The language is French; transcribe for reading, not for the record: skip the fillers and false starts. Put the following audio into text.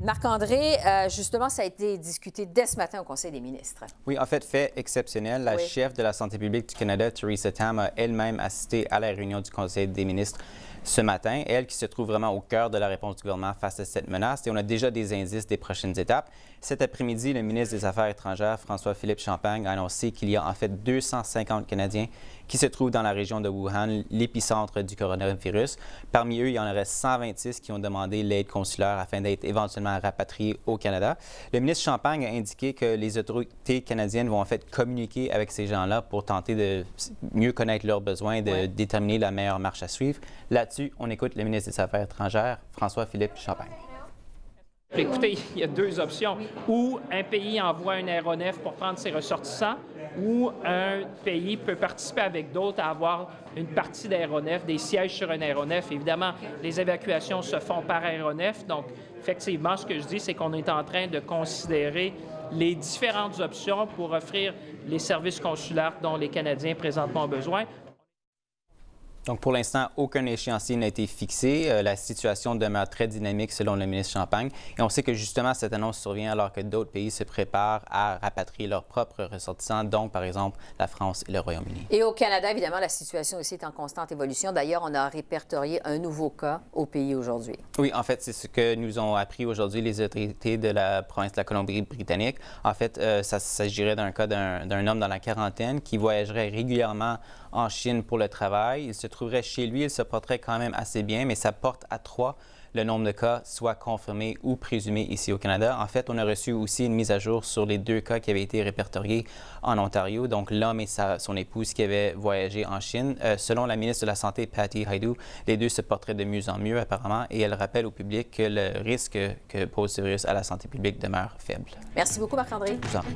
Marc-André, justement, ça a été discuté dès ce matin au Conseil des ministres. Oui, en fait, fait exceptionnel. La chef de la santé publique du Canada, Theresa Tam, a elle-même assisté à la réunion du Conseil des ministres ce matin. Elle qui se trouve vraiment au cœur de la réponse du gouvernement face à cette menace. Et on a déjà des indices des prochaines étapes. Cet après-midi, le ministre des Affaires étrangères, François-Philippe Champagne, a annoncé qu'il y a en fait 250 Canadiens qui se trouvent dans la région de Wuhan, l'épicentre du coronavirus. Parmi eux, il y en aurait 126 qui ont demandé l'aide consulaire afin d'être éventuellement rapatriés au Canada. Le ministre Champagne a indiqué que les autorités canadiennes vont en fait communiquer avec ces gens-là pour tenter de mieux connaître leurs besoins et de déterminer la meilleure marche à suivre. Là-dessus, on écoute le ministre des Affaires étrangères, François-Philippe Champagne. Écoutez, il y a deux options. Ou un pays envoie un aéronef pour prendre ses ressortissants, ou un pays peut participer avec d'autres à avoir une partie d'aéronef, des sièges sur un aéronef. Évidemment, les évacuations se font par aéronef. Donc, effectivement, ce que je dis, c'est qu'on est en train de considérer les différentes options pour offrir les services consulaires dont les Canadiens présentement ont besoin. Donc, pour l'instant, aucun échéancier n'a été fixé. La situation demeure très dynamique selon le ministre Champagne. Et on sait que justement, cette annonce survient alors que d'autres pays se préparent à rapatrier leurs propres ressortissants, donc par exemple la France et le Royaume-Uni. Et au Canada, évidemment, la situation aussi est en constante évolution. D'ailleurs, on a répertorié un nouveau cas au pays aujourd'hui. Oui, en fait, c'est ce que nous ont appris aujourd'hui les autorités de la province de la Colombie-Britannique. En fait, ça s'agirait d'un cas d'un homme dans la quarantaine qui voyagerait régulièrement en Chine pour le travail. Il se trouverait chez lui, il se porterait quand même assez bien, mais ça porte à 3 le nombre de cas, soit confirmés ou présumés ici au Canada. En fait, on a reçu aussi une mise à jour sur les 2 cas qui avaient été répertoriés en Ontario, donc l'homme et son épouse qui avaient voyagé en Chine. Selon la ministre de la Santé, Patty Hajdu, les 2 se porteraient de mieux en mieux apparemment, et elle rappelle au public que le risque que pose ce virus à la santé publique demeure faible. Merci beaucoup, Marc-André. Je vous en prie.